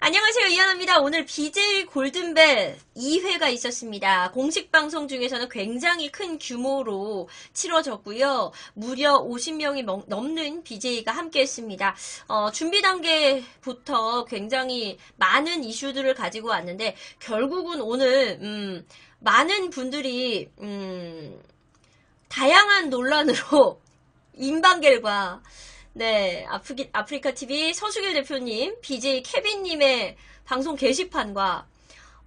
안녕하세요, 이하나입니다. 오늘 BJ 골든벨 2회가 있었습니다. 공식 방송 중에서는 굉장히 큰 규모로 치러졌고요. 무려 50명이 넘는 BJ가 함께 했습니다. 준비 단계부터 굉장히 많은 이슈들을 가지고 왔는데 결국은 오늘 많은 분들이 다양한 논란으로 임방겔과 네, 아프리카 TV 서수길 대표님, BJ 케빈님의 방송 게시판과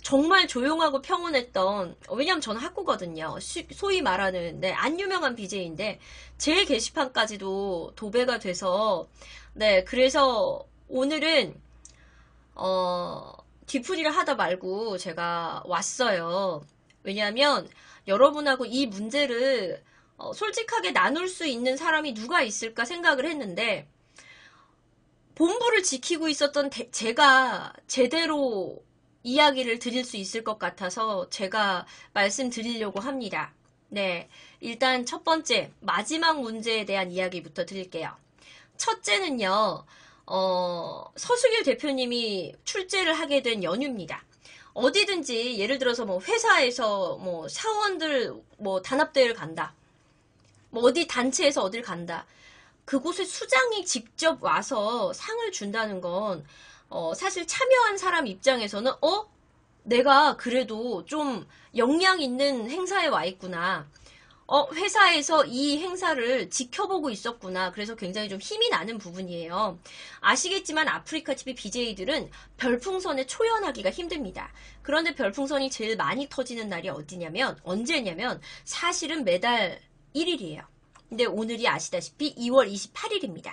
정말 조용하고 평온했던, 왜냐면 저는 학구거든요. 소위 말하는, 네, 안 유명한 BJ인데, 제 게시판까지도 도배가 돼서, 네, 그래서 오늘은, 뒤풀이를 하다 말고 제가 왔어요. 왜냐하면 여러분하고 이 문제를 솔직하게 나눌 수 있는 사람이 누가 있을까 생각을 했는데 본부를 지키고 있었던 제가 제대로 이야기를 드릴 수 있을 것 같아서 제가 말씀드리려고 합니다. 네, 일단 첫 번째 마지막 문제에 대한 이야기부터 드릴게요. 첫째는요, 서수길 대표님이 출제를 하게 된 연휴입니다. 어디든지 예를 들어서 뭐 회사에서 뭐 사원들 뭐 단합대회를 간다. 뭐 어디 단체에서 어딜 간다. 그곳에 수장이 직접 와서 상을 준다는 건 사실 참여한 사람 입장에서는 내가 그래도 좀 역량 있는 행사에 와 있구나. 회사에서 이 행사를 지켜보고 있었구나. 그래서 굉장히 좀 힘이 나는 부분이에요. 아시겠지만 아프리카 TV BJ들은 별풍선에 초연하기가 힘듭니다. 그런데 별풍선이 제일 많이 터지는 날이 언제냐면 사실은 매달 1일이에요. 근데 오늘이 아시다시피 2월 28일입니다.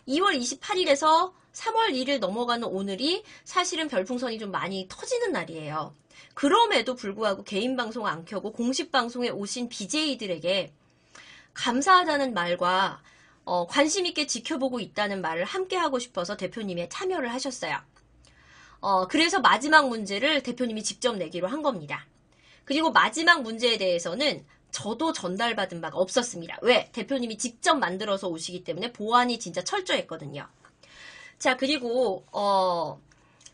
2월 28일에서 3월 1일 넘어가는 오늘이 사실은 별풍선이 좀 많이 터지는 날이에요. 그럼에도 불구하고 개인 방송 안 켜고 공식 방송에 오신 BJ들에게 감사하다는 말과 관심 있게 지켜보고 있다는 말을 함께 하고 싶어서 대표님이 참여를 하셨어요. 그래서 마지막 문제를 대표님이 직접 내기로 한 겁니다. 그리고 마지막 문제에 대해서는 저도 전달받은 바가 없었습니다. 왜? 대표님이 직접 만들어서 오시기 때문에 보안이 진짜 철저했거든요. 자, 그리고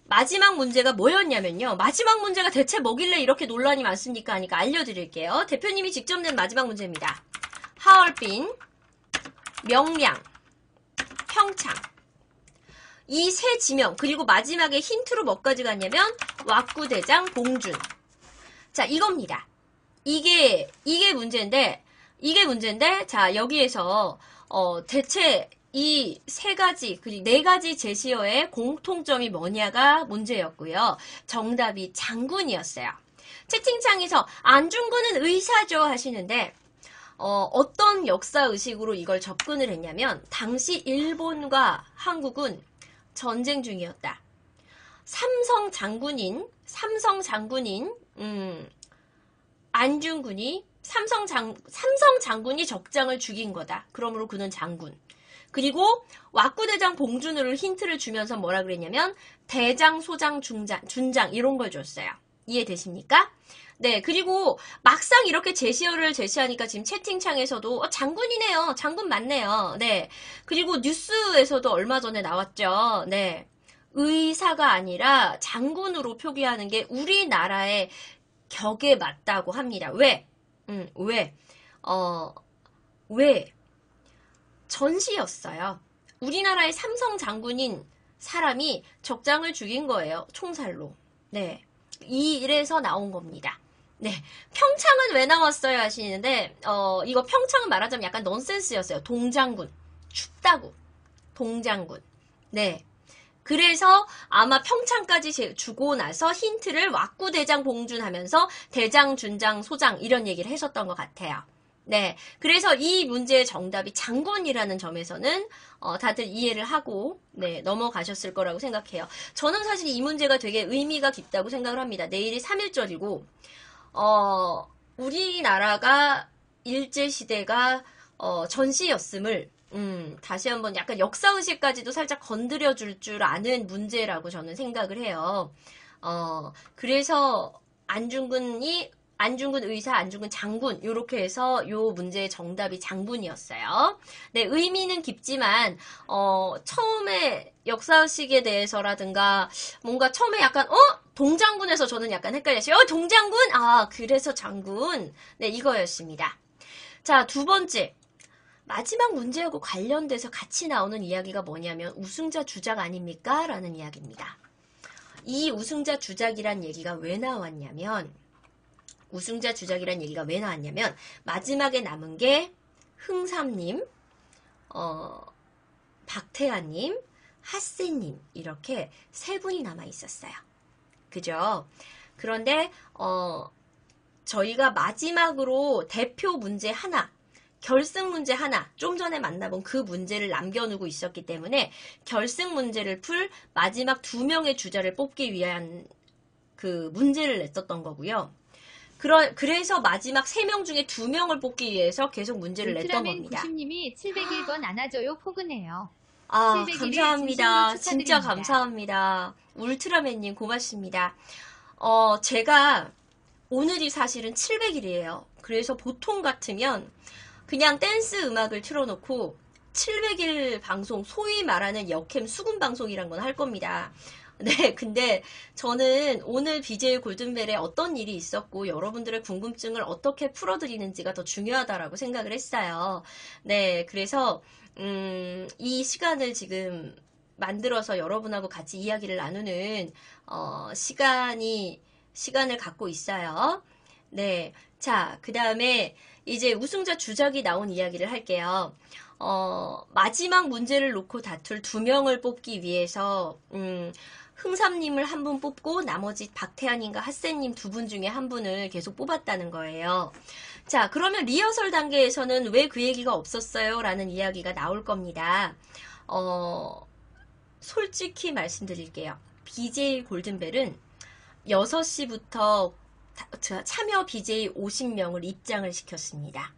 마지막 문제가 뭐였냐면요. 마지막 문제가 대체 뭐길래 이렇게 논란이 많습니까? 하니까 알려드릴게요. 대표님이 직접 낸 마지막 문제입니다. 하얼빈, 명량, 평창. 이 세 지명, 그리고 마지막에 힌트로 뭐까지 갔냐면 왁구대장, 봉준. 자, 이겁니다. 이게 문제인데, 자, 여기에서, 대체 이 세 가지, 그리고 네 가지 제시어의 공통점이 뭐냐가 문제였고요. 정답이 장군이었어요. 채팅창에서 안중근은 의사죠 하시는데, 어떤 역사의식으로 이걸 접근을 했냐면, 당시 일본과 한국은 전쟁 중이었다. 삼성 장군인, 안중근이 삼성 장군이 적장을 죽인 거다. 그러므로 그는 장군. 그리고 왁구대장 봉준호를 힌트를 주면서 뭐라 그랬냐면 대장, 소장, 준장 이런 걸 줬어요. 이해되십니까? 네, 그리고 막상 이렇게 제시어를 제시하니까 지금 채팅창에서도 장군이네요. 장군 맞네요. 네. 그리고 뉴스에서도 얼마 전에 나왔죠. 네. 의사가 아니라 장군으로 표기하는 게 우리나라의 격에 맞다고 합니다. 왜? 왜? 전시였어요. 우리나라의 삼성 장군인 사람이 적장을 죽인 거예요. 총살로. 네. 이래서 나온 겁니다. 네. 평창은 왜 나왔어요? 하시는데, 이거 평창은 말하자면 약간 넌센스였어요. 동장군. 춥다고. 동장군. 네. 그래서 아마 평창까지 주고 나서 힌트를 왁구대장 봉준 하면서 대장, 준장, 소장 이런 얘기를 하셨던 것 같아요. 네. 그래서 이 문제의 정답이 장군이라는 점에서는 다들 이해를 하고 네, 넘어가셨을 거라고 생각해요. 저는 사실 이 문제가 되게 의미가 깊다고 생각을 합니다. 내일이 3.1절이고 우리나라가 일제시대가 전시였음을 다시 한번 약간 역사의식까지도 살짝 건드려줄 줄 아는 문제라고 저는 생각을 해요. 그래서 안중근이 안중근 의사, 안중근 장군 이렇게 해서 요 문제의 정답이 장군이었어요. 네, 의미는 깊지만 처음에 역사식에 대해서라든가 뭔가 처음에 약간 동장군에서 저는 약간 헷갈렸어요. 동장군? 아, 그래서 장군. 네, 이거였습니다. 자, 두 번째. 마지막 문제하고 관련돼서 같이 나오는 이야기가 뭐냐면 우승자 주작 아닙니까? 라는 이야기입니다. 이 우승자 주작이란 얘기가 왜 나왔냐면 마지막에 남은 게 흥삼님, 박태환님, 핫세님 이렇게 세 분이 남아 있었어요. 그죠? 그런데 저희가 마지막으로 대표 문제 하나, 결승 문제 하나, 좀 전에 만나본 그 문제를 남겨놓고 있었기 때문에 결승 문제를 풀 마지막 2명의 주자를 뽑기 위한 그 문제를 냈었던 거고요. 그래서 마지막 3명 중에 2명을 뽑기 위해서 계속 문제를 냈던 겁니다. 90님이 701번 안아줘요 포근해요. 아, 감사합니다. 진짜 감사합니다. 울트라맨님 고맙습니다. 제가 오늘이 사실은 700일이에요. 그래서 보통 같으면 그냥 댄스 음악을 틀어놓고 700일 방송, 소위 말하는 역캠 수군 방송이란 건 할 겁니다. 네, 근데 저는 오늘 BJ 골든벨에 어떤 일이 있었고 여러분들의 궁금증을 어떻게 풀어드리는지가 더 중요하다라고 생각을 했어요. 네, 그래서 이 시간을 만들어서 여러분하고 같이 이야기를 나누는 시간을 갖고 있어요. 네, 자, 그 다음에 이제 우승자 주작이 나온 이야기를 할게요. 마지막 문제를 놓고 다툴 2명을 뽑기 위해서 흥삼님을 한 분 뽑고 나머지 박태환님과 핫세님 2분 중에 한 분을 계속 뽑았다는 거예요. 자, 그러면 리허설 단계에서는 왜 그 얘기가 없었어요? 라는 이야기가 나올 겁니다. 솔직히 말씀드릴게요. BJ 골든벨은 6시부터 참여 BJ 50명을 입장을 시켰습니다.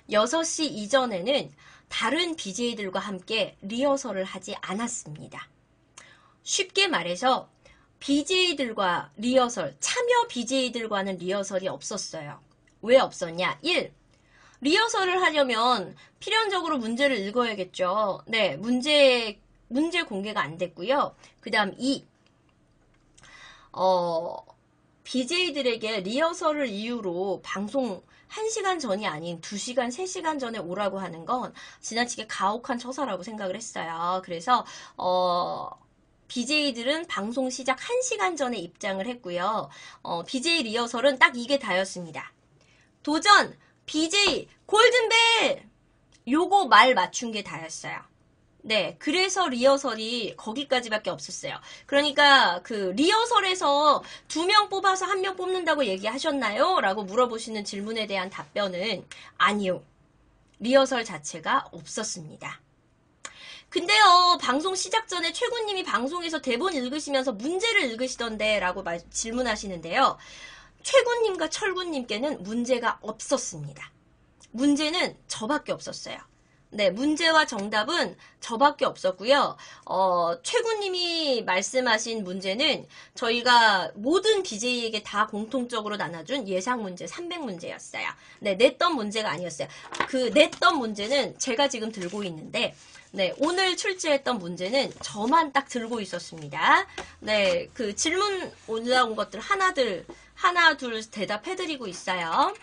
6시 이전에는 다른 BJ들과 함께 리허설을 하지 않았습니다. 쉽게 말해서 BJ들과 리허설, 참여 BJ들과는 리허설이 없었어요. 왜 없었냐? 1. 리허설을 하려면 필연적으로 문제를 읽어야겠죠. 네, 문제 공개가 안 됐고요. 그 다음 2. BJ들에게 리허설을 이유로 방송 1시간 전이 아닌 2시간, 3시간 전에 오라고 하는 건 지나치게 가혹한 처사라고 생각을 했어요. 그래서 BJ들은 방송 시작 1시간 전에 입장을 했고요. BJ 리허설은 딱 이게 다였습니다. 도전! BJ 골든벨! 요거 말 맞춘 게 다였어요. 네, 그래서 리허설이 거기까지밖에 없었어요. 그러니까 그 리허설에서 2명 뽑아서 1명 뽑는다고 얘기하셨나요? 라고 물어보시는 질문에 대한 답변은 아니요. 리허설 자체가 없었습니다. 근데요, 방송 시작 전에 최군님이 방송에서 대본 읽으시면서 문제를 읽으시던데 라고 질문하시는데요. 최군님과 철군님께는 문제가 없었습니다. 문제는 저밖에 없었어요. 네, 문제와 정답은 저밖에 없었고요. 최군님이 말씀하신 문제는 저희가 모든 BJ에게 다 공통적으로 나눠준 예상 문제 300문제였어요. 네, 냈던 문제가 아니었어요. 그 냈던 문제는 제가 지금 들고 있는데, 네, 오늘 출제했던 문제는 저만 딱 들고 있었습니다. 네, 그 질문 올라온 것들 하나 둘 대답해드리고 있어요.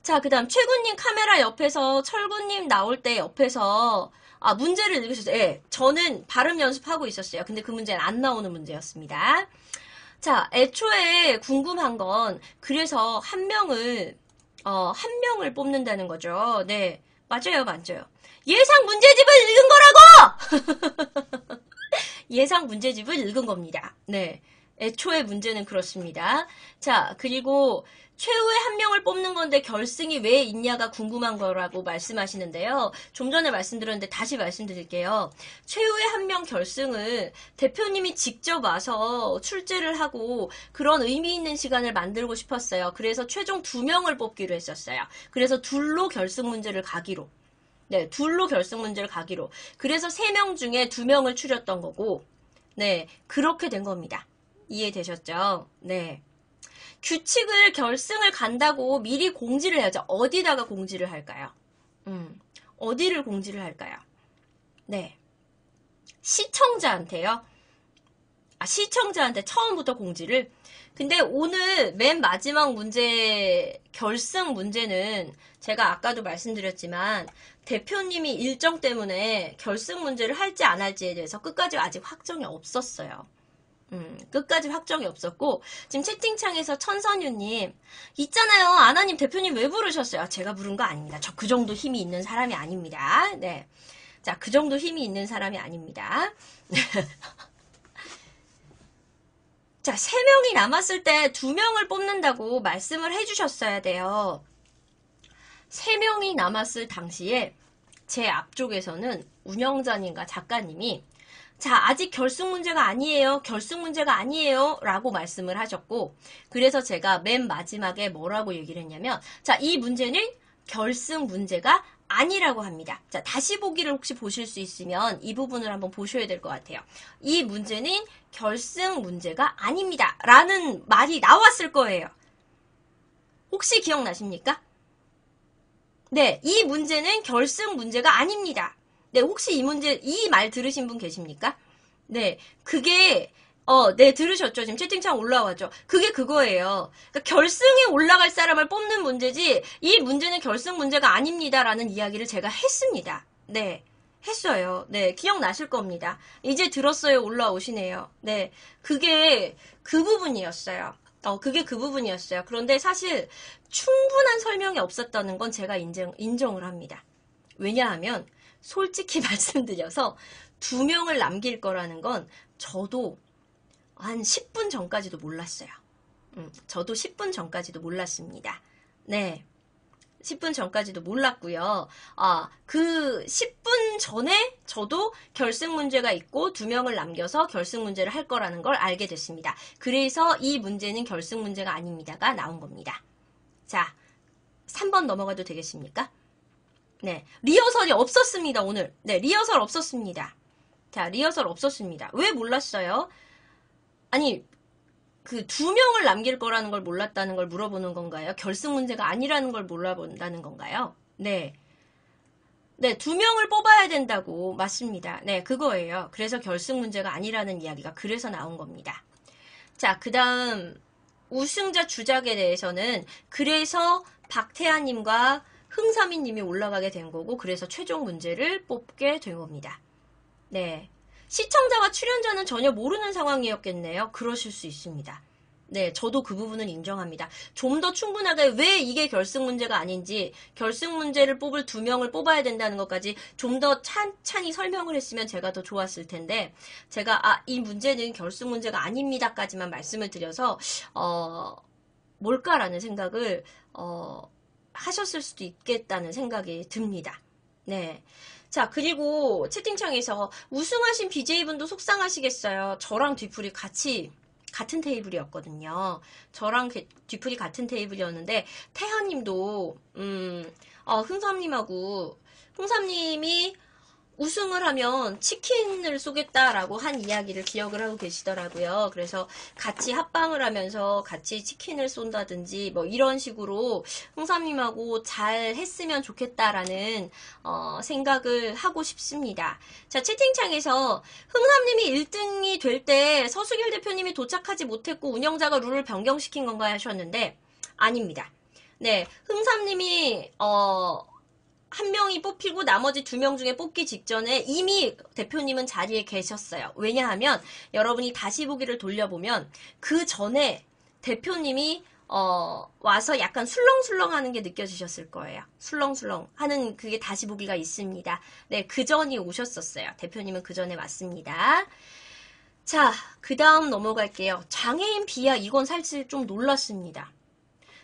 자, 그 다음 최군님 카메라 옆에서 철군님 나올 때 옆에서 문제를 읽으셨어요. 네, 저는 발음 연습하고 있었어요. 근데 그 문제는 안 나오는 문제였습니다. 자, 애초에 궁금한 건 그래서 한 명을 뽑는다는 거죠. 네, 맞아요. 예상 문제집을 읽은 거라고! 예상 문제집을 읽은 겁니다. 네, 애초에 문제는 그렇습니다. 자, 그리고 최후의 한 명을 뽑는 건데 결승이 왜 있냐가 궁금한 거라고 말씀하시는데요. 좀 전에 말씀드렸는데 다시 말씀드릴게요. 최후의 한 명 결승을 대표님이 직접 와서 출제를 하고 그런 의미 있는 시간을 만들고 싶었어요. 그래서 최종 2명을 뽑기로 했었어요. 그래서 둘로 결승 문제를 가기로. 네, 둘로 결승 문제를 가기로. 그래서 3명 중에 2명을 추렸던 거고, 네, 그렇게 된 겁니다. 이해되셨죠? 네. 규칙을 결승을 간다고 미리 공지를 해야죠. 어디다가 공지를 할까요? 어디를 공지를 할까요? 네. 시청자한테요. 시청자한테 처음부터 공지를. 근데 오늘 맨 마지막 문제, 결승 문제는 제가 아까도 말씀드렸지만 대표님이 일정 때문에 결승 문제를 할지 안 할지에 대해서 끝까지 아직 확정이 없었어요. 끝까지 확정이 없었고, 지금 채팅창에서 천선유님, 있잖아요. 아나님 대표님 왜 부르셨어요? 제가 부른 거 아닙니다. 저 그 정도 힘이 있는 사람이 아닙니다. 네. 자, 그 정도 힘이 있는 사람이 아닙니다. 자, 3명이 남았을 때 2명을 뽑는다고 말씀을 해주셨어야 돼요. 3명이 남았을 당시에 제 앞쪽에서는 운영자님과 작가님이 자, 아직 결승 문제가 아니에요. 결승 문제가 아니에요. 라고 말씀을 하셨고, 그래서 제가 맨 마지막에 뭐라고 얘기를 했냐면, 자, 이 문제는 결승 문제가 아니라고 합니다. 자, 다시 보기를 혹시 보실 수 있으면 이 부분을 한번 보셔야 될 것 같아요. 이 문제는 결승 문제가 아닙니다. 라는 말이 나왔을 거예요. 혹시 기억나십니까? 네, 이 문제는 결승 문제가 아닙니다. 네, 혹시 이 말 들으신 분 계십니까? 네, 그게, 네, 들으셨죠? 지금 채팅창 올라와죠? 그게 그거예요. 그러니까 결승에 올라갈 사람을 뽑는 문제지, 이 문제는 결승 문제가 아닙니다라는 이야기를 제가 했습니다. 네, 했어요. 네, 기억나실 겁니다. 이제 들었어요. 올라오시네요. 네, 그게 그 부분이었어요. 그게 그 부분이었어요. 그런데 사실 충분한 설명이 없었다는 건 제가 인정을 합니다. 왜냐하면, 솔직히 말씀드려서 2명을 남길 거라는 건 저도 한 10분 전까지도 몰랐어요. 저도 10분 전까지도 몰랐습니다. 네. 10분 전까지도 몰랐고요. 그 10분 전에 저도 결승 문제가 있고 2명을 남겨서 결승 문제를 할 거라는 걸 알게 됐습니다. 그래서 이 문제는 결승 문제가 아닙니다가 나온 겁니다. 자, 3번 넘어가도 되겠습니까? 네, 리허설이 없었습니다, 오늘. 네, 리허설 없었습니다. 자, 리허설 없었습니다. 왜 몰랐어요? 아니, 그 2명을 남길 거라는 걸 몰랐다는 걸 물어보는 건가요? 결승 문제가 아니라는 걸 몰라본다는 건가요? 네. 네, 2명을 뽑아야 된다고, 맞습니다. 네, 그거예요. 그래서 결승 문제가 아니라는 이야기가 그래서 나온 겁니다. 자, 그 다음, 우승자 주작에 대해서는 그래서 박태환님과 흥삼이님이 올라가게 된 거고, 그래서 최종 문제를 뽑게 된 겁니다. 네. 시청자와 출연자는 전혀 모르는 상황이었겠네요. 그러실 수 있습니다. 네, 저도 그 부분은 인정합니다. 좀 더 충분하게 왜 이게 결승 문제가 아닌지, 결승 문제를 뽑을 2명을 뽑아야 된다는 것까지 좀 더 찬찬히 설명을 했으면 제가 더 좋았을 텐데, 제가 이 문제는 결승 문제가 아닙니다까지만 말씀을 드려서 뭘까라는 생각을 하셨을 수도 있겠다는 생각이 듭니다. 네. 자, 그리고 채팅창에서 우승하신 BJ분도 속상하시겠어요. 저랑 뒤풀이 같은 테이블이었거든요. 저랑 뒤풀이 같은 테이블이었는데, 태하님도, 흥삼님이 우승을 하면 치킨을 쏘겠다라고 한 이야기를 기억을 하고 계시더라고요. 그래서 같이 합방을 하면서 같이 치킨을 쏜다든지 뭐 이런 식으로 흥삼님하고 잘 했으면 좋겠다라는 생각을 하고 싶습니다. 자, 채팅창에서 흥삼님이 1등이 될 때 서수길 대표님이 도착하지 못했고 운영자가 룰을 변경시킨 건가요? 하셨는데 아닙니다. 네, 흥삼님이 한 명이 뽑히고 나머지 2명 중에 뽑기 직전에 이미 대표님은 자리에 계셨어요. 왜냐하면 여러분이 다시 보기를 돌려보면 그 전에 대표님이 와서 약간 술렁술렁 하는 게 느껴지셨을 거예요. 술렁술렁 하는 그게 다시 보기가 있습니다. 네, 그 전이 오셨었어요. 대표님은 그 전에 왔습니다. 자, 그 다음 넘어갈게요. 장애인 비하, 이건 사실 좀 놀랐습니다.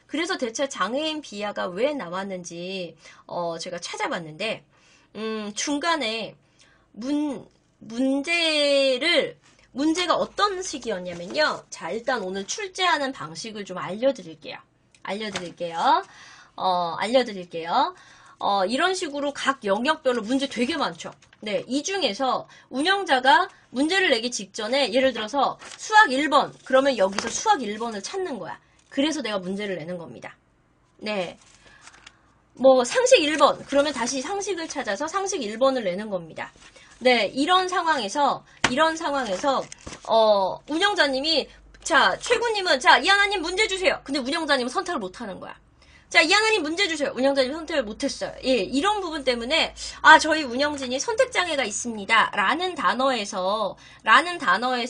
그래서 대체 장애인 비하가 왜 나왔는지 제가 찾아봤는데 중간에 문제가 어떤 식이었냐면요. 자, 일단 오늘 출제하는 방식을 좀 알려드릴게요. 이런 식으로 각 영역별로 문제 되게 많죠. 네, 이 중에서 운영자가 문제를 내기 직전에 예를 들어서 수학 1번, 그러면 여기서 수학 1번을 찾는 거야. 그래서 내가 문제를 내는 겁니다. 네. 뭐 상식 1번 그러면 다시 상식을 찾아서 상식 1번을 내는 겁니다. 네, 이런 상황에서 운영자님이 자 최군님은 자 이하나님 문제 주세요. 근데 운영자님은 선택을 못하는 거야. 자 이하나님 문제 주세요. 운영자님 선택을 못했어요. 예, 이런 부분 때문에 저희 운영진이 선택장애가 있습니다. 라는 단어에서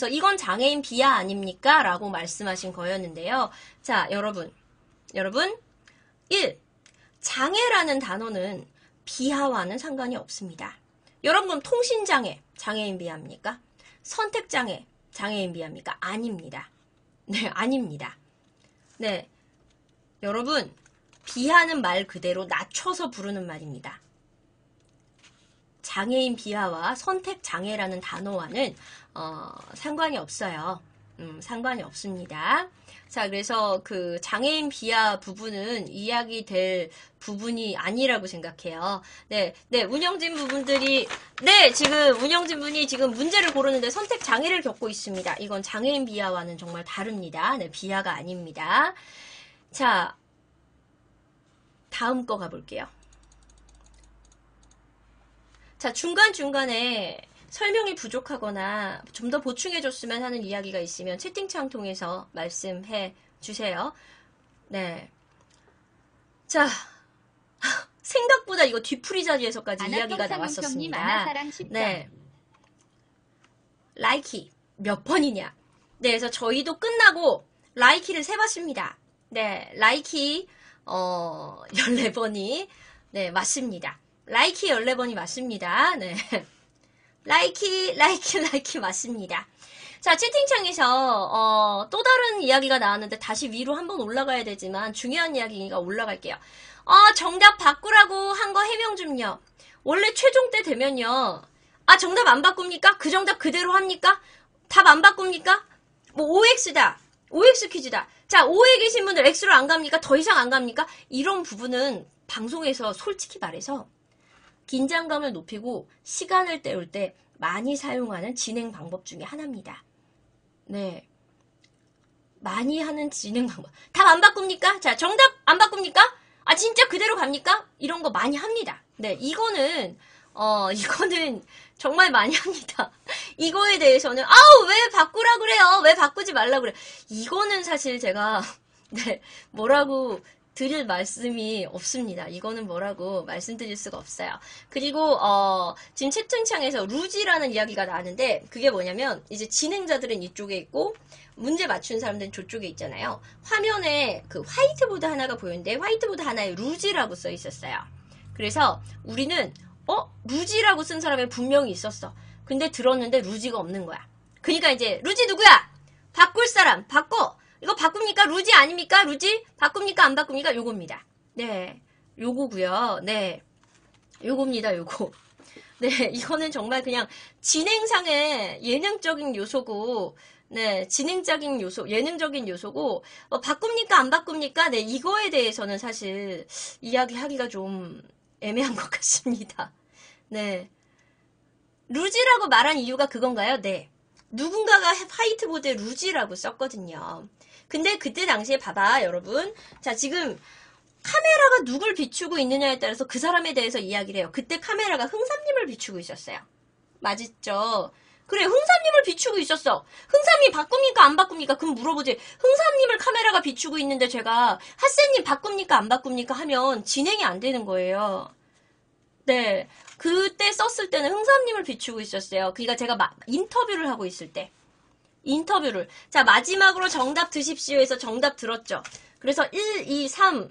이건 장애인 비하 아닙니까? 라고 말씀하신 거였는데요. 자 여러분 1. 장애라는 단어는 비하와는 상관이 없습니다. 여러분 그럼 통신장애, 장애인 비하입니까? 선택장애, 장애인 비하입니까? 아닙니다. 네, 아닙니다. 네, 여러분 비하는 말 그대로 낮춰서 부르는 말입니다. 장애인 비하와 선택장애라는 단어와는 상관이 없어요. 상관이 없습니다. 자, 그래서 그 장애인 비하 부분은 이야기될 부분이 아니라고 생각해요. 네, 운영진 분이 지금 문제를 고르는데 선택 장애를 겪고 있습니다. 이건 장애인 비하와는 정말 다릅니다. 네, 비하가 아닙니다. 자, 다음 거 가볼게요. 자, 중간중간에 설명이 부족하거나 좀 더 보충해줬으면 하는 이야기가 있으면 채팅창 통해서 말씀해 주세요. 네. 자, 생각보다 이거 뒤풀이 자리에서까지 이야기가 나왔었습니다. 네. 라이키 몇 번이냐? 네, 그래서 저희도 끝나고 라이키를 세봤습니다. 네, 라이키 14번이 네, 맞습니다. 라이키 14번이 맞습니다. 네. 라이키 맞습니다. 자, 채팅창에서 또 다른 이야기가 나왔는데 다시 위로 한번 올라가야 되지만 중요한 이야기가 올라갈게요. 정답 바꾸라고 한 거 해명 좀요. 원래 최종 때 되면요. 정답 안 바꿉니까? 그 정답 그대로 합니까? 답 안 바꿉니까? 뭐 OX다. OX 퀴즈다. 자, O에 계신 분들 X로 안 갑니까? 더 이상 안 갑니까? 이런 부분은 방송에서 솔직히 말해서 긴장감을 높이고 시간을 때울 때 많이 사용하는 진행 방법 중에 하나입니다. 네. 많이 하는 진행 방법. 답 안 바꿉니까? 자, 정답 안 바꿉니까? 진짜 그대로 갑니까? 이런 거 많이 합니다. 네, 이거는 정말 많이 합니다. 이거에 대해서는, 왜 바꾸라 그래요? 왜 바꾸지 말라 그래? 이거는 사실 제가, 네, 뭐라고 드릴 말씀이 없습니다. 이거는 뭐라고 말씀드릴 수가 없어요. 그리고 지금 채팅창에서 루지라는 이야기가 나왔는데 그게 뭐냐면 이제 진행자들은 이쪽에 있고 문제 맞춘 사람들은 저쪽에 있잖아요. 화면에 그 화이트보드 하나가 보이는데 화이트보드 하나에 루지라고 써 있었어요. 그래서 우리는 루지라고 쓴 사람이 분명히 있었어. 근데 들었는데 루지가 없는 거야. 그러니까 이제 루지 누구야? 바꿀 사람 바꿔. 이거 바꿉니까? 루지 아닙니까? 루지? 바꿉니까? 안 바꿉니까? 요겁니다. 네. 요거고요. 네. 요겁니다. 요거. 네. 이거는 정말 그냥 진행상의 예능적인 요소고, 네. 예능적인 요소고, 바꿉니까? 안 바꿉니까? 네. 이거에 대해서는 사실 이야기하기가 좀 애매한 것 같습니다. 네. 루지라고 말한 이유가 그건가요? 네. 누군가가 화이트보드에 루지라고 썼거든요. 근데 그때 당시에 봐봐 여러분. 자, 지금 카메라가 누굴 비추고 있느냐에 따라서 그 사람에 대해서 이야기를 해요. 그때 카메라가 흥삼님을 비추고 있었어요. 맞죠? 그래, 흥삼님을 비추고 있었어. 흥삼님 바꿉니까 안 바꿉니까? 그럼 물어보지. 흥삼님을 카메라가 비추고 있는데 제가 핫세님 바꿉니까 안 바꿉니까 하면 진행이 안 되는 거예요. 네, 그때 썼을 때는 흥삼님을 비추고 있었어요. 그러니까 제가 인터뷰를 하고 있을 때. 자, 마지막으로 정답 드십시오 해서 정답 들었죠. 그래서 1, 2, 3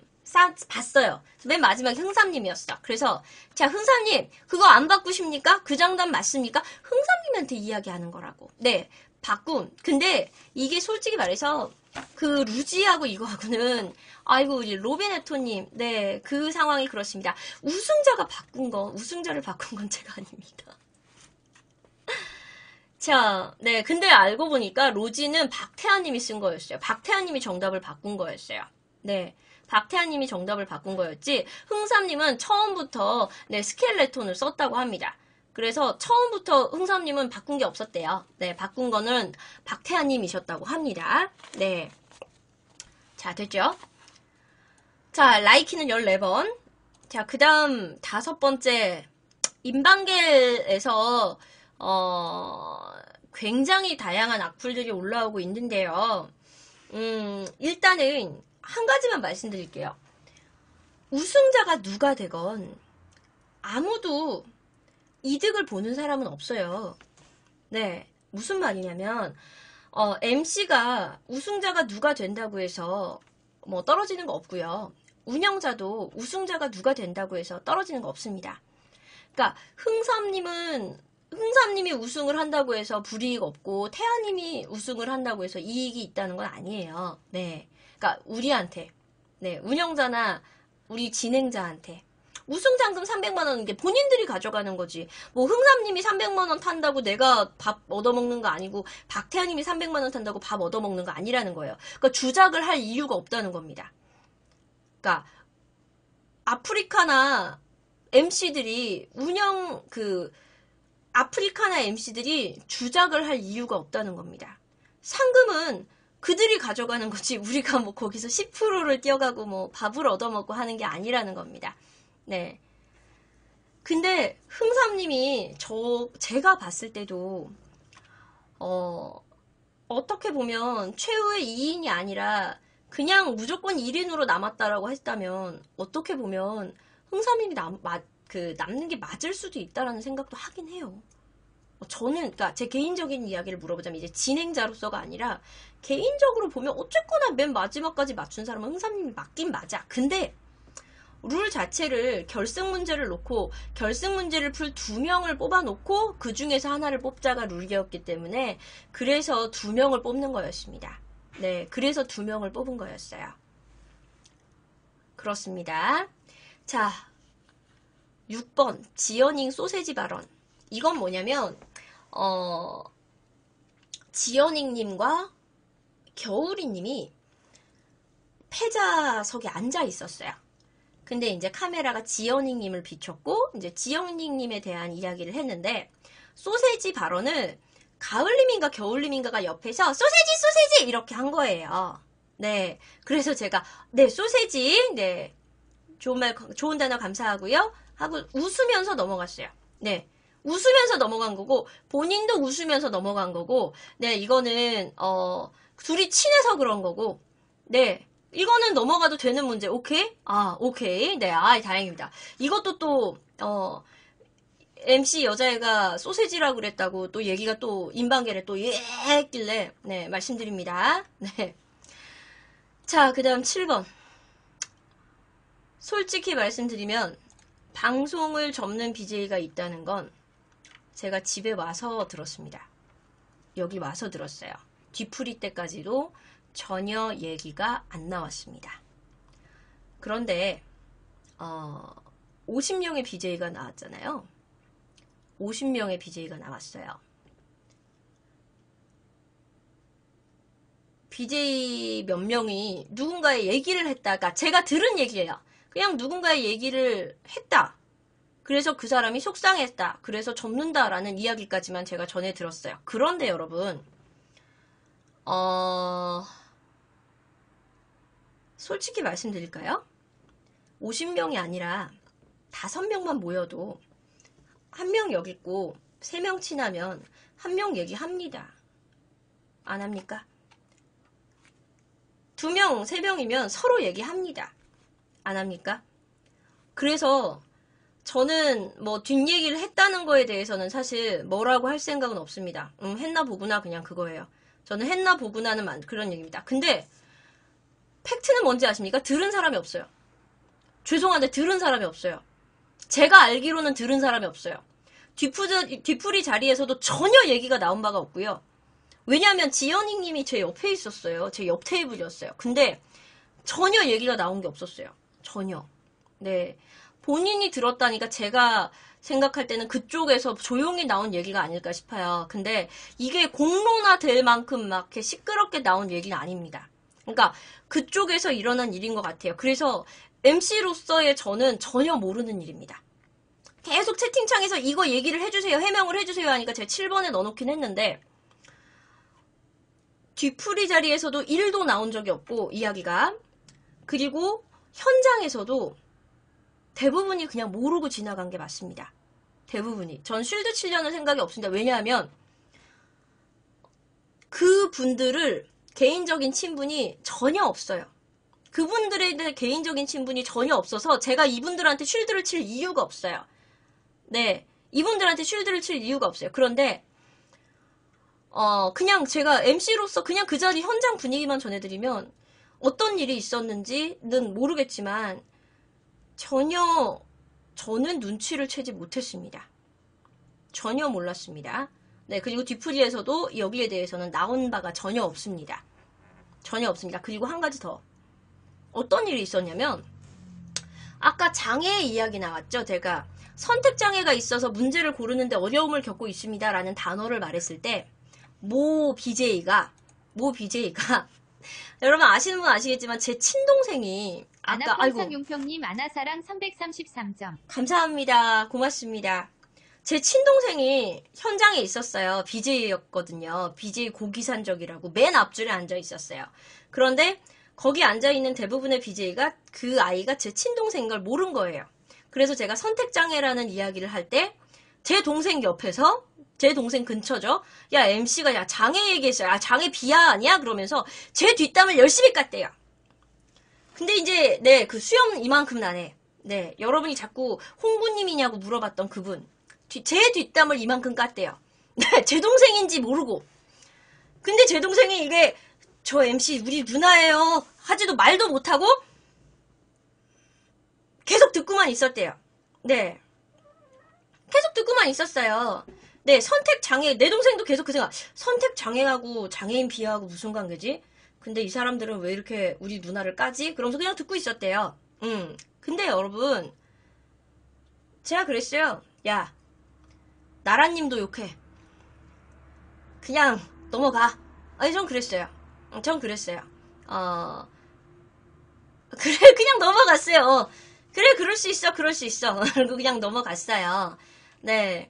봤어요. 맨 마지막에 흥삼님이었어. 그래서 자, 흥삼님 그거 안 바꾸십니까? 그 정답 맞습니까? 흥삼님한테 이야기하는 거라고. 네, 바꿈. 근데 이게 솔직히 말해서 그 루지하고 이거하고는 우리 로베네토님, 네, 그 상황이 그렇습니다. 우승자를 바꾼 건 제가 아닙니다. 자, 네, 근데 알고 보니까 로지는 박태환님이 쓴 거였어요. 박태환님이 정답을 바꾼 거였어요. 네, 박태환님이 정답을 바꾼 거였지. 흥삼님은 처음부터 네, 스켈레톤을 썼다고 합니다. 그래서 처음부터 흥삼님은 바꾼 게 없었대요. 네, 바꾼 거는 박태환님이셨다고 합니다. 네. 자, 됐죠? 자, 라이키는 14번. 자, 그 다음 5번째. 인방계에서, 굉장히 다양한 악플들이 올라오고 있는데요. 일단은 한 가지만 말씀드릴게요. 우승자가 누가 되건 아무도 이득을 보는 사람은 없어요. 네, 무슨 말이냐면 MC가 우승자가 누가 된다고 해서 뭐 떨어지는 거 없고요. 운영자도 우승자가 누가 된다고 해서 떨어지는 거 없습니다. 그러니까 흥삼님이 우승을 한다고 해서 불이익 없고 태아님이 우승을 한다고 해서 이익이 있다는 건 아니에요. 네, 그러니까 우리한테, 네, 운영자나 우리 진행자한테 우승 상금 300만 원인 게 본인들이 가져가는 거지. 뭐 흥삼님이 300만 원 탄다고 내가 밥 얻어먹는 거 아니고 박태환님이 300만 원 탄다고 밥 얻어먹는 거 아니라는 거예요. 그러니까 주작을 할 이유가 없다는 겁니다. 그러니까 아프리카나 MC들이 아프리카나 MC들이 주작을 할 이유가 없다는 겁니다. 상금은 그들이 가져가는 거지 우리가 뭐 거기서 10%를 떼어가고 뭐 밥을 얻어먹고 하는 게 아니라는 겁니다. 네. 근데 흥삼님이 제가 봤을 때도 어떻게 보면 최후의 2인이 아니라 그냥 무조건 1인으로 남았다라고 했다면 어떻게 보면 흥삼님이 남는 게 맞을 수도 있다라는 생각도 하긴 해요. 저는 그러니까 제 개인적인 이야기를 물어보자면 이제 진행자로서가 아니라 개인적으로 보면 어쨌거나 맨 마지막까지 맞춘 사람은 흥삼님이 맞긴 맞아. 근데 룰 자체를 결승 문제를 놓고 결승 문제를 풀 2명을 뽑아놓고 그 중에서 하나를 뽑자가 룰이었기 때문에 그래서 2명을 뽑는 거였습니다. 네, 그래서 2명을 뽑은 거였어요. 그렇습니다. 자, 6번 지연잉 소세지 발언. 이건 뭐냐면 지연잉님과 겨울이님이 패자석에 앉아 있었어요. 근데 이제 카메라가 지연잉님을 비췄고 이제 지연잉님에 대한 이야기를 했는데 소세지 발언을 가을님인가 겨울님인가가 옆에서 소세지 이렇게 한 거예요. 네, 그래서 제가 네 소세지 네 좋은 단어 감사하고요 하고 웃으면서 넘어갔어요. 네, 웃으면서 넘어간 거고 본인도 웃으면서 넘어간 거고 네 이거는 둘이 친해서 그런 거고 네. 이거는 넘어가도 되는 문제, 오케이? 오케이. 네, 다행입니다. 이것도 또, MC 여자애가 소세지라고 그랬다고 또 얘기가 또, 인방계를 또 했길래, 네, 말씀드립니다. 네. 자, 그 다음 7번. 솔직히 말씀드리면, 방송을 접는 BJ가 있다는 건, 제가 집에 와서 들었습니다. 여기 와서 들었어요. 뒤풀이 때까지도, 전혀 얘기가 안 나왔습니다. 그런데 50명의 BJ가 나왔잖아요. 50명의 BJ가 나왔어요. BJ 몇 명이 누군가의 얘기를 했다가 제가 들은 얘기예요. 그냥 누군가의 얘기를 했다. 그래서 그 사람이 속상했다. 그래서 접는다라는 이야기까지만 제가 전해 들었어요. 그런데 여러분 솔직히 말씀드릴까요? 50명이 아니라 5명만 모여도 1명 여기 있고 3명 친하면 1명 얘기합니다. 안 합니까? 2명, 3명이면 서로 얘기합니다. 안 합니까? 그래서 저는 뭐 뒷얘기를 했다는 거에 대해서는 사실 뭐라고 할 생각은 없습니다. 했나 보구나 그냥 그거예요. 저는 했나 보구나는 그런 얘기입니다. 근데 팩트는 뭔지 아십니까? 들은 사람이 없어요. 죄송한데 들은 사람이 없어요. 제가 알기로는 들은 사람이 없어요. 뒤풀이 자리에서도 전혀 얘기가 나온 바가 없고요. 왜냐하면 지연이님이 제 옆에 있었어요. 제 옆 테이블이었어요. 근데 전혀 얘기가 나온 게 없었어요. 전혀. 네. 본인이 들었다니까 제가 생각할 때는 그쪽에서 조용히 나온 얘기가 아닐까 싶어요. 근데 이게 공론화 될 만큼 막 이렇게 시끄럽게 나온 얘기는 아닙니다. 그러니까 그쪽에서 일어난 일인 것 같아요. 그래서 MC로서의 저는 전혀 모르는 일입니다. 계속 채팅창에서 이거 얘기를 해주세요. 해명을 해주세요 하니까 제가 7번에 넣어놓긴 했는데 뒤풀이 자리에서도 1도 나온 적이 없고 이야기가. 그리고 현장에서도 대부분이 그냥 모르고 지나간 게 맞습니다. 대부분이. 전 쉴드 치려는 생각이 없습니다. 왜냐하면 그분들을 개인적인 친분이 전혀 없어요. 그분들에 대한 개인적인 친분이 전혀 없어서 제가 이분들한테 쉴드를 칠 이유가 없어요. 네, 이분들한테 쉴드를 칠 이유가 없어요. 그런데 그냥 제가 MC로서 그냥 그 자리 현장 분위기만 전해드리면 어떤 일이 있었는지는 모르겠지만 전혀 저는 눈치를 채지 못했습니다. 전혀 몰랐습니다. 네, 그리고 뒤풀이에서도 여기에 대해서는 나온 바가 전혀 없습니다. 전혀 없습니다. 그리고 한 가지 더. 어떤 일이 있었냐면 아까 장애 이야기 나왔죠. 제가 선택장애가 있어서 문제를 고르는데 어려움을 겪고 있습니다 라는 단어를 말했을 때 모 BJ가 여러분 아시는 분 아시겠지만 제 친동생이 아까 아나콘상용평님 아나사랑 333점 감사합니다. 고맙습니다. 제 친동생이 현장에 있었어요. BJ였거든요. BJ 고기산적이라고 맨 앞줄에 앉아 있었어요. 그런데 거기 앉아있는 대부분의 BJ가 그 아이가 제 친동생인 걸 모른 거예요. 그래서 제가 선택장애라는 이야기를 할 때 제 동생 옆에서 제 동생 근처죠. 야 MC가 야 장애 얘기했어요. 아 장애 비하 아니야? 그러면서 제 뒷담을 열심히 깠대요. 근데 이제 네 그 수염 이만큼 나네. 네 여러분이 자꾸 홍구님이냐고 물어봤던 그분 제 뒷담을 이만큼 깠대요. 제 동생인지 모르고. 근데 제 동생이 이게 저 MC 우리 누나예요 하지도 말도 못하고 계속 듣고만 있었대요. 네. 계속 듣고만 있었어요. 네, 선택장애, 내 동생도 계속 그 생각, 선택장애하고 장애인 비하하고 무슨 관계지? 근데 이 사람들은 왜 이렇게 우리 누나를 까지? 그러면서 그냥 듣고 있었대요. 근데 여러분, 제가 그랬어요. 야, 나라님도 욕해. 그냥 넘어가. 아니, 전 그랬어요. 전 그랬어요. 그래, 그냥 넘어갔어요. 그래, 그럴 수 있어, 그럴 수 있어. 그리고 그냥 넘어갔어요. 네.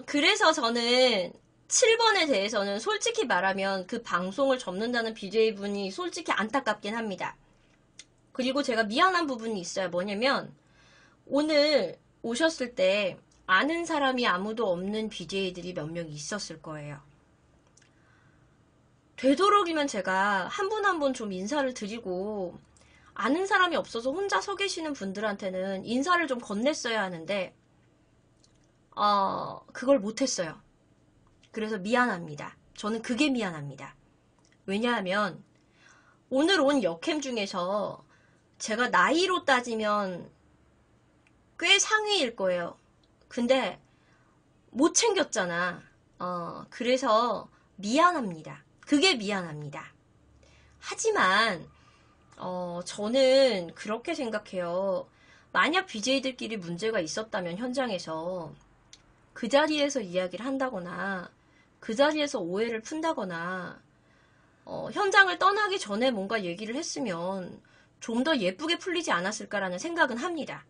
그래서 저는 7번에 대해서는 솔직히 말하면 그 방송을 접는다는 BJ분이 솔직히 안타깝긴 합니다. 그리고 제가 미안한 부분이 있어요. 뭐냐면, 오늘 오셨을 때 아는 사람이 아무도 없는 BJ들이 몇 명 있었을 거예요. 되도록이면 제가 한 분 한 분 좀 인사를 드리고, 아는 사람이 없어서 혼자 서 계시는 분들한테는 인사를 좀 건넸어야 하는데 그걸 못했어요. 그래서 미안합니다. 저는 그게 미안합니다. 왜냐하면 오늘 온 여캠 중에서 제가 나이로 따지면 꽤 상위일 거예요. 근데 못 챙겼잖아. 그래서 미안합니다. 그게 미안합니다. 하지만 저는 그렇게 생각해요. 만약 BJ들끼리 문제가 있었다면 현장에서 그 자리에서 이야기를 한다거나 그 자리에서 오해를 푼다거나 현장을 떠나기 전에 뭔가 얘기를 했으면 좀 더 예쁘게 풀리지 않았을까라는 생각은 합니다.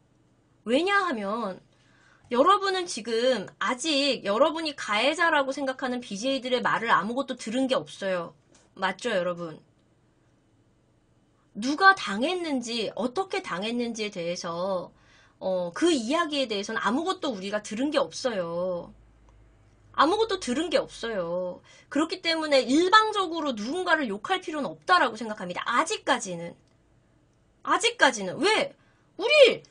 왜냐하면 여러분은 지금 아직 여러분이 가해자라고 생각하는 BJ들의 말을 아무것도 들은 게 없어요. 맞죠, 여러분? 누가 당했는지, 어떻게 당했는지에 대해서, 그 이야기에 대해서는 아무것도 우리가 들은 게 없어요. 아무것도 들은 게 없어요. 그렇기 때문에 일방적으로 누군가를 욕할 필요는 없다라고 생각합니다. 아직까지는. 왜? 우리!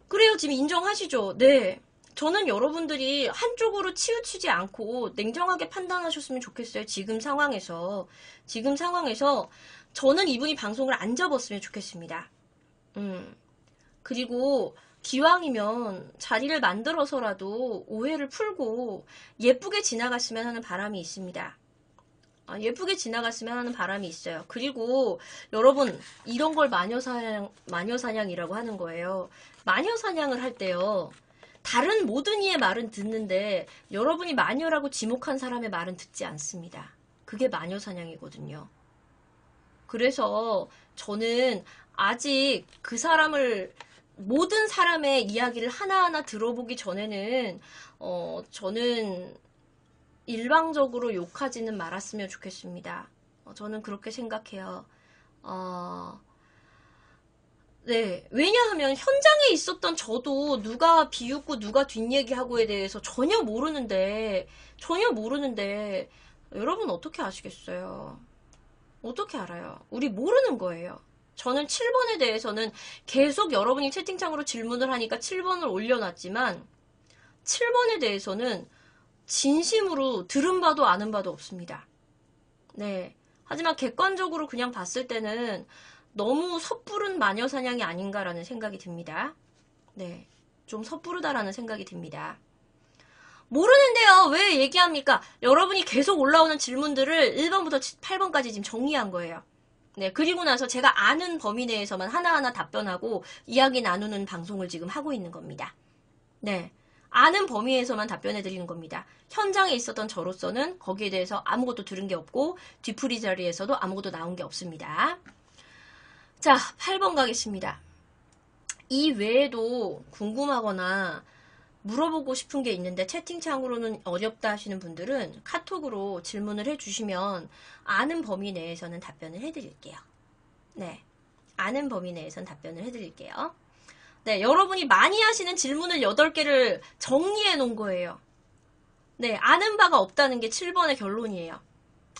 그래요, 지금 인정하시죠? 네. 저는 여러분들이 한쪽으로 치우치지 않고 냉정하게 판단하셨으면 좋겠어요. 지금 상황에서. 저는 이분이 방송을 안 접었으면 좋겠습니다. 그리고 기왕이면 자리를 만들어서라도 오해를 풀고 예쁘게 지나갔으면 하는 바람이 있습니다. 예쁘게 지나갔으면 하는 바람이 있어요. 그리고 여러분 이런 걸 마녀사냥이라고 하는 거예요. 마녀사냥을 할 때요. 다른 모든 이의 말은 듣는데 여러분이 마녀라고 지목한 사람의 말은 듣지 않습니다. 그게 마녀사냥이거든요. 그래서 저는 아직 그 사람을 모든 사람의 이야기를 하나하나 들어보기 전에는 저는 일방적으로 욕하지는 말았으면 좋겠습니다. 저는 그렇게 생각해요. 네. 왜냐하면 현장에 있었던 저도 누가 비웃고 누가 뒷얘기하고에 대해서 전혀 모르는데, 여러분 어떻게 아시겠어요? 어떻게 알아요? 우리 모르는 거예요. 저는 7번에 대해서는 계속 여러분이 채팅창으로 질문을 하니까 7번을 올려놨지만, 7번에 대해서는 진심으로 들은 바도 아는 바도 없습니다. 네. 하지만 객관적으로 그냥 봤을 때는 너무 섣부른 마녀 사냥이 아닌가라는 생각이 듭니다. 네. 좀 섣부르다라는 생각이 듭니다. 모르는데요. 왜 얘기합니까? 여러분이 계속 올라오는 질문들을 1번부터 8번까지 지금 정리한 거예요. 네. 그리고 나서 제가 아는 범위 내에서만 하나하나 답변하고 이야기 나누는 방송을 지금 하고 있는 겁니다. 네. 아는 범위에서만 답변해 드리는 겁니다. 현장에 있었던 저로서는 거기에 대해서 아무것도 들은 게 없고 뒤풀이 자리에서도 아무것도 나온 게 없습니다. 자, 8번 가겠습니다. 이 외에도 궁금하거나 물어보고 싶은 게 있는데 채팅창으로는 어렵다 하시는 분들은 카톡으로 질문을 해주시면 아는 범위 내에서는 답변을 해드릴게요. 네, 아는 범위 내에서는 답변을 해드릴게요. 네, 여러분이 많이 하시는 질문을 8개를 정리해 놓은 거예요. 네, 아는 바가 없다는 게 7번의 결론이에요.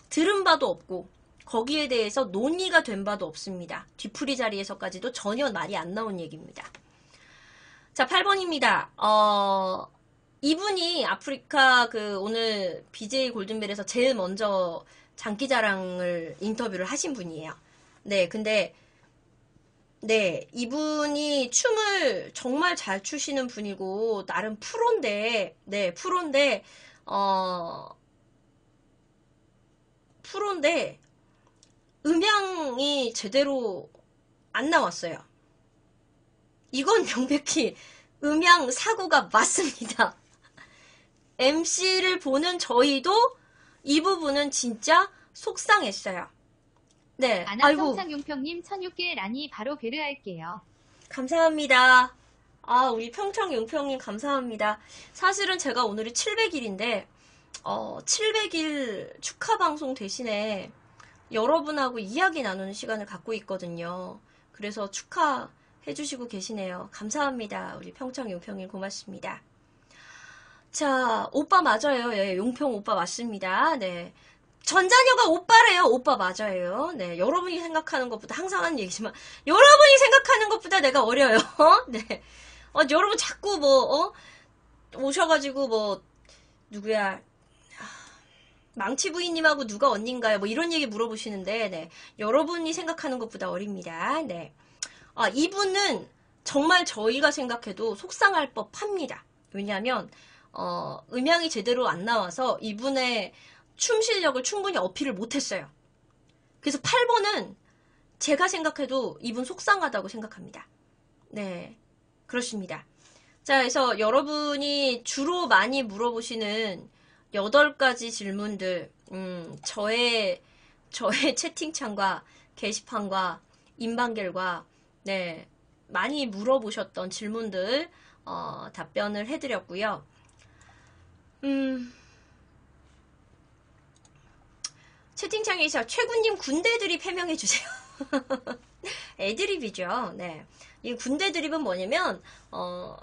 들은 바도 없고 거기에 대해서 논의가 된 바도 없습니다. 뒤풀이 자리에서까지도 전혀 말이 안 나온 얘기입니다. 자, 8번입니다. 이분이 아프리카 오늘 BJ 골든벨에서 제일 먼저 장기자랑을 인터뷰를 하신 분이에요. 네, 근데 네, 이분이 춤을 정말 잘 추시는 분이고 나름 프로인데 음향이 제대로 안 나왔어요. 이건 명백히 음향 사고가 맞습니다. MC를 보는 저희도 이 부분은 진짜 속상했어요. 네, 아이고. 평창용평님 1006개 라니 바로 베르할게요. 감사합니다. 우리 평창용평님 감사합니다. 사실은 제가 오늘이 700일인데 700일 축하 방송 대신에 여러분하고 이야기 나누는 시간을 갖고 있거든요. 그래서 축하해주시고 계시네요. 감사합니다. 우리 평창용평님 고맙습니다. 자, 오빠 맞아요. 예, 용평 오빠 맞습니다. 네. 전자녀가 오빠래요. 오빠 맞아요. 네, 여러분이 생각하는 것보다 항상 하는 얘기지만 여러분이 생각하는 것보다 내가 어려요. 네. 여러분 자꾸 오셔가지고 누구야 망치 부인님하고 누가 언니인가요? 이런 얘기 물어보시는데 네, 여러분이 생각하는 것보다 어립니다. 네. 이분은 정말 저희가 생각해도 속상할 법합니다. 왜냐하면 음향이 제대로 안 나와서 이분의 춤 실력을 충분히 어필을 못했어요. 그래서 8번은 제가 생각해도 이분 속상하다고 생각합니다. 네, 그렇습니다. 자, 그래서 여러분이 주로 많이 물어보시는 8가지 질문들, 저의 채팅창과 게시판과 인방겔과 네, 많이 물어보셨던 질문들 답변을 해드렸고요. 채팅창에서 최군님 군대 드립 해명해주세요. 애드립이죠. 네. 이 군대 드립은 뭐냐면,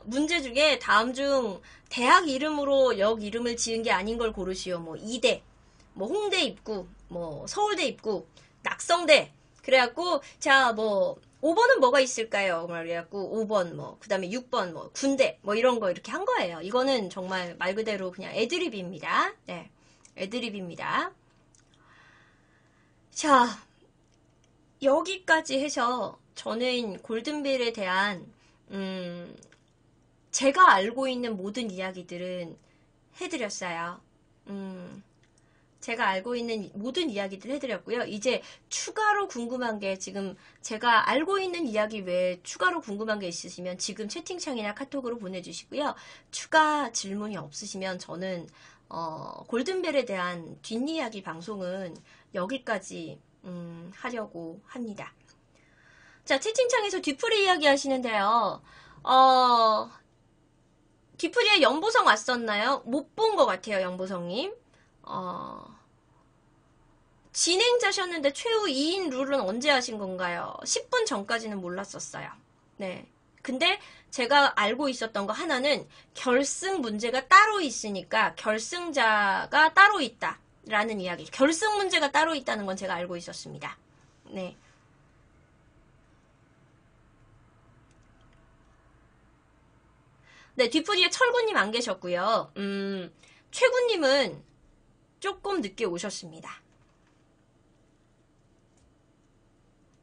문제 중에 다음 중 대학 이름으로 역 이름을 지은 게 아닌 걸 고르시오. 이대, 홍대 입구, 서울대 입구, 낙성대. 그래갖고, 자, 5번은 뭐가 있을까요? 그래갖고, 5번, 그 다음에 6번, 군대, 이런 거 이렇게 한 거예요. 이거는 정말 말 그대로 그냥 애드립입니다. 네. 애드립입니다. 자, 여기까지 해서 저는 골든벨에 대한 제가 알고 있는 모든 이야기들은 해드렸어요. 제가 알고 있는 모든 이야기들 해드렸고요. 이제 추가로 궁금한 게 지금 제가 알고 있는 이야기 외에 추가로 궁금한 게 있으시면 지금 채팅창이나 카톡으로 보내주시고요. 추가 질문이 없으시면 저는 골든벨에 대한 뒷이야기 방송은 여기까지 하려고 합니다. 자, 채팅창에서 뒤풀이 이야기 하시는데요. 뒤풀이에 연보성 왔었나요? 못 본 것 같아요, 연보성님. 진행자셨는데 최후 2인 룰은 언제 하신 건가요? 10분 전까지는 몰랐었어요. 네. 근데 제가 알고 있었던 거 하나는 결승 문제가 따로 있으니까 결승자가 따로 있다라는 이야기. 결승 문제가 따로 있다는 건 제가 알고 있었습니다. 네. 네, 뒷부지에 철구님 안 계셨고요. 최구님은 조금 늦게 오셨습니다.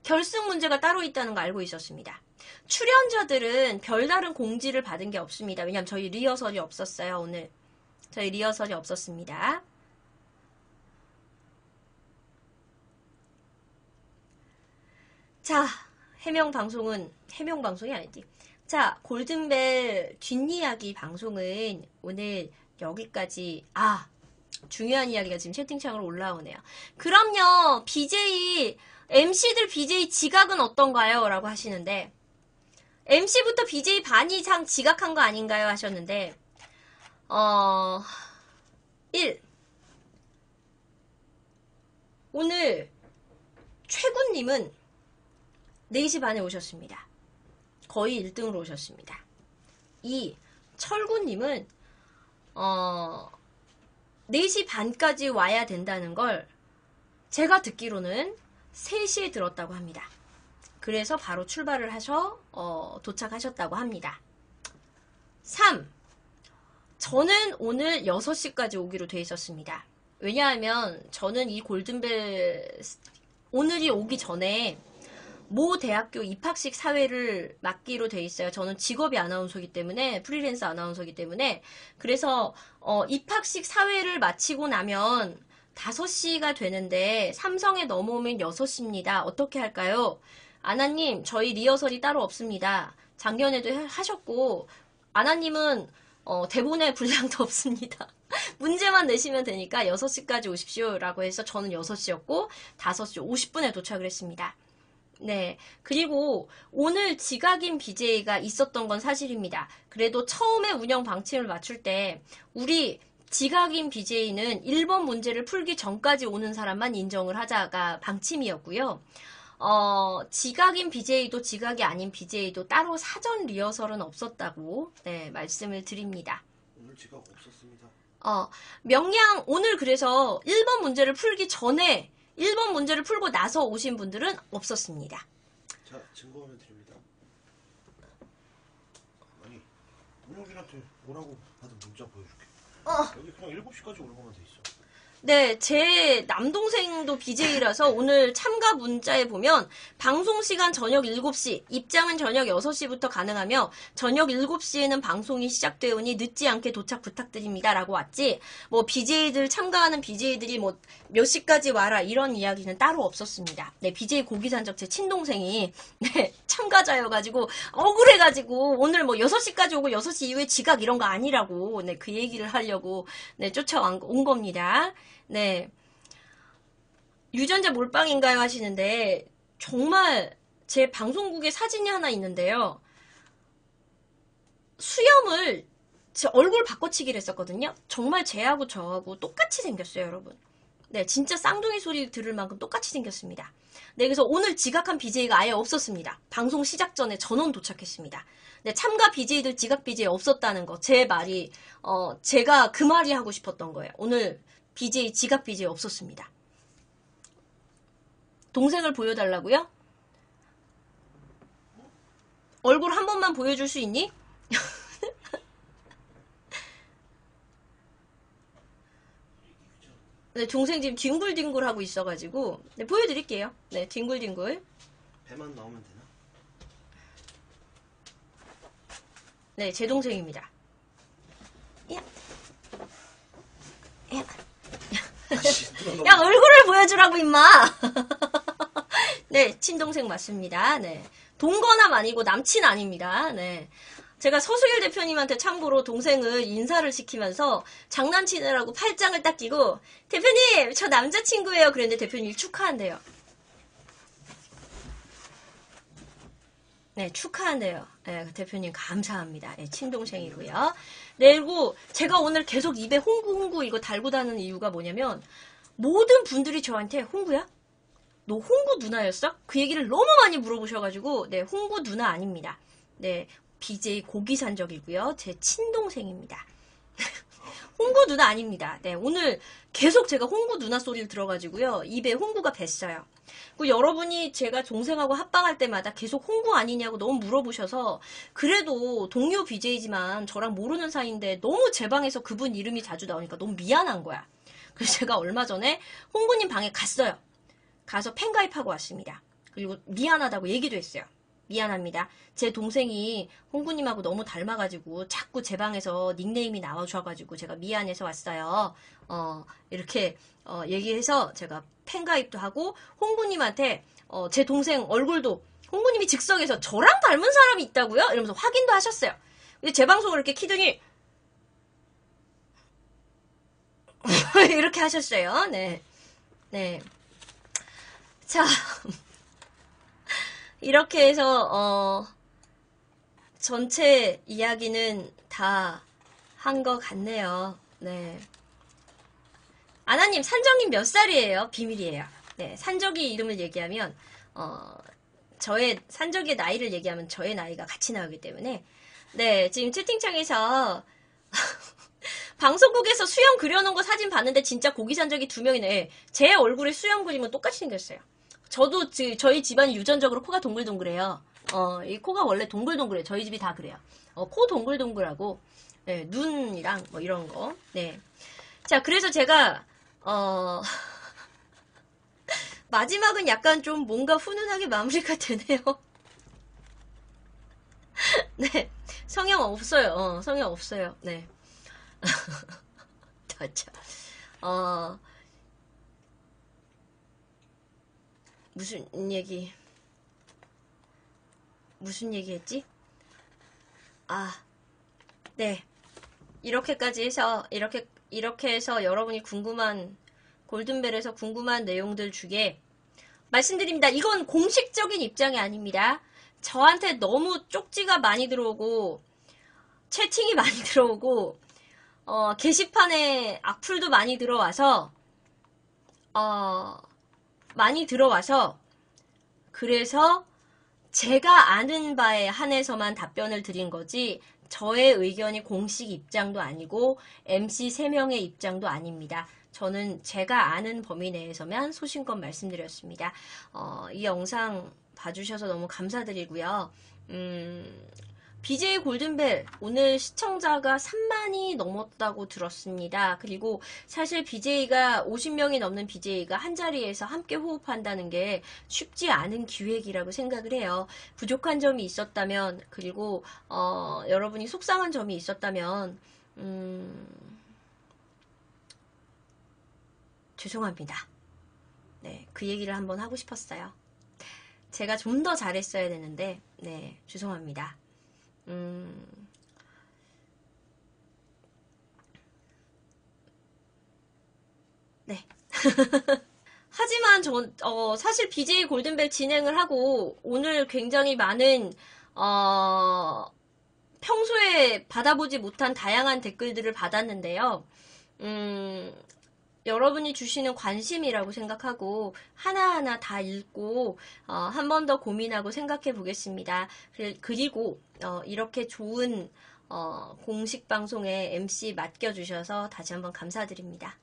결승 문제가 따로 있다는 거 알고 있었습니다. 출연자들은 별다른 공지를 받은 게 없습니다. 왜냐면 저희 리허설이 없었어요, 오늘. 저희 리허설이 없었습니다. 자, 해명방송이 아니지. 자, 골든벨 뒷이야기 방송은 오늘 여기까지, 중요한 이야기가 지금 채팅창으로 올라오네요. 그럼요, MC들 BJ 지각은 어떤가요? 라고 하시는데, MC부터 BJ 반 이상 지각한 거 아닌가요? 하셨는데, 1. 오늘 최군님은 4시 반에 오셨습니다. 거의 1등으로 오셨습니다. 2. 철구님은 4시 반까지 와야 된다는 걸 제가 듣기로는 3시에 들었다고 합니다. 그래서 바로 출발을 하셔 도착하셨다고 합니다. 3. 저는 오늘 6시까지 오기로 돼 있었습니다. 왜냐하면 저는 이 골든벨 오늘이 오기 전에 모 대학교 입학식 사회를 맡기로 돼 있어요. 저는 직업이 아나운서이기 때문에, 프리랜서 아나운서이기 때문에. 그래서 입학식 사회를 마치고 나면 5시가 되는데 삼성에 넘어오면 6시입니다. 어떻게 할까요? 아나님, 저희 리허설이 따로 없습니다. 작년에도 하셨고, 아나님은 대본에 분량도 없습니다. 문제만 내시면 되니까 6시까지 오십시오 라고 해서 저는 6시였고 5시 50분에 도착을 했습니다. 네. 그리고 오늘 지각인 BJ가 있었던 건 사실입니다. 그래도 처음에 운영 방침을 맞출 때 우리 지각인 BJ는 1번 문제를 풀기 전까지 오는 사람만 인정을 하자가 방침이었고요. 지각인 BJ도 지각이 아닌 BJ도 따로 사전 리허설은 없었다고 네, 말씀을 드립니다. 오늘 지각 없었습니다. 명량 오늘 그래서 1번 문제를 풀기 전에 1번 문제를 풀고 나서 오신 분들은 없었습니다. 자, 증거하면 드립니다. 아니, 운영진한테 오라고 받은 문자 보여줄게. 여기 그냥 7시까지 오라고만 돼 있어. 네, 제 남동생도 BJ라서 오늘 참가 문자에 보면 방송 시간 저녁 7시, 입장은 저녁 6시부터 가능하며 저녁 7시에는 방송이 시작되오니 늦지 않게 도착 부탁드립니다. 라고 왔지, 뭐 BJ들, 참가하는 BJ들이 뭐 몇 시까지 와라 이런 이야기는 따로 없었습니다. 네, BJ 고기산적 제 친동생이 네, 참가자여가지고 억울해가지고 오늘 뭐 6시까지 오고 6시 이후에 지각 이런 거 아니라고 네, 그 얘기를 하려고 네, 쫓아온 겁니다. 네. 유전자 몰빵인가요? 하시는데, 정말 제 방송국에 사진이 하나 있는데요. 수염을 제 얼굴 바꿔치기를 했었거든요. 정말 쟤하고 저하고 똑같이 생겼어요, 여러분. 네, 진짜 쌍둥이 소리 들을 만큼 똑같이 생겼습니다. 네, 그래서 오늘 지각한 BJ가 아예 없었습니다. 방송 시작 전에 전원 도착했습니다. 네, 참가 BJ들 지각 BJ 없었다는 거, 제 말이, 제가 그 말이 하고 싶었던 거예요. 오늘 BJ, 지각 BJ 없었습니다. 동생을 보여달라고요? 얼굴 한 번만 보여줄 수 있니? 네, 동생 지금 뒹굴뒹굴 하고 있어가지고 네, 보여드릴게요. 네, 뒹굴뒹굴. 배만 나오면 되나? 네, 제 동생입니다. 야. 야. 야, 얼굴을 보여주라고, 임마! 네, 친동생 맞습니다. 네. 동거남 아니고 남친 아닙니다. 네. 제가 서수길 대표님한테 참고로 동생을 인사를 시키면서 장난치느라고 팔짱을 딱 끼고, 대표님, 저 남자친구예요. 그랬는데 대표님이 축하한대요. 네, 축하한대요. 네, 대표님 감사합니다. 네, 친동생이고요. 네, 그리고 제가 오늘 계속 입에 홍구 이거 달고 다니는 이유가 뭐냐면 모든 분들이 저한테 홍구야? 너 홍구 누나였어? 그 얘기를 너무 많이 물어보셔가지고 네, 홍구 누나 아닙니다. 네, BJ 고기산적이고요. 제 친동생입니다. 홍구 누나 아닙니다. 네, 오늘 계속 제가 홍구 누나 소리를 들어가지고요. 입에 홍구가 뱄어요. 그 여러분이 제가 동생하고 합방할 때마다 계속 홍구 아니냐고 너무 물어보셔서 그래도 동료 BJ지만 저랑 모르는 사이인데 너무 제 방에서 그분 이름이 자주 나오니까 너무 미안한 거야. 그래서 제가 얼마 전에 홍구님 방에 갔어요. 가서 팬가입하고 왔습니다. 그리고 미안하다고 얘기도 했어요. 미안합니다. 제 동생이 홍구님하고 너무 닮아가지고 자꾸 제 방에서 닉네임이 나와줘가지고 제가 미안해서 왔어요. 이렇게 얘기해서 제가 팬가입도 하고 홍구님한테 제 동생 얼굴도 홍구님이 즉석에서 저랑 닮은 사람이 있다고요? 이러면서 확인도 하셨어요. 근데 제 방송을 이렇게 키더니 이렇게 하셨어요. 네. 네. 자, 이렇게 해서 전체 이야기는 다 한 것 같네요. 네. 아나님, 산적님 몇 살이에요? 비밀이에요. 네, 산적이 이름을 얘기하면 저의 산적의 나이를 얘기하면 저의 나이가 같이 나오기 때문에 네, 지금 채팅창에서 방송국에서 수염 그려놓은 거 사진 봤는데 진짜 고기산적이 2명이네. 제 얼굴에 수염 그리면 똑같이 생겼어요. 저도 저희 집안이 유전적으로 코가 동글동글해요. 이 코가 원래 동글동글해요. 저희 집이 다 그래요. 코 동글동글하고 네, 눈이랑 뭐 이런 거. 네. 자, 그래서 제가 마지막은 약간 좀 뭔가 훈훈하게 마무리가 되네요. 네. 성형 없어요. 성형 없어요. 네. 자, 무슨 얘기 했지? 네. 이렇게까지 해서, 이렇게 해서 여러분이 궁금한, 골든벨에서 궁금한 내용들 중에 말씀드립니다. 이건 공식적인 입장이 아닙니다. 저한테 너무 쪽지가 많이 들어오고, 채팅이 많이 들어오고, 게시판에 악플도 많이 들어와서, 그래서 제가 아는 바에 한해서만 답변을 드린 거지, 저의 의견이 공식 입장도 아니고, MC 3명의 입장도 아닙니다. 저는 제가 아는 범위 내에서만 소신껏 말씀드렸습니다. 이 영상 봐주셔서 너무 감사드리고요. BJ 골든벨 오늘 시청자가 3만이 넘었다고 들었습니다. 그리고 사실 BJ가 50명이 넘는 BJ가 한 자리에서 함께 호흡한다는 게 쉽지 않은 기획이라고 생각을 해요. 부족한 점이 있었다면 그리고 여러분이 속상한 점이 있었다면 죄송합니다. 네, 그 얘기를 한번 하고 싶었어요. 제가 좀 더 잘했어야 되는데 네, 죄송합니다. 네. 하지만 사실 BJ 골든벨 진행을 하고 오늘 굉장히 많은 평소에 받아보지 못한 다양한 댓글들을 받았는데요. 여러분이 주시는 관심이라고 생각하고 하나하나 다 읽고 한 번 더 고민하고 생각해 보겠습니다. 그리고 이렇게 좋은 공식 방송에 MC 맡겨주셔서 다시 한번 감사드립니다.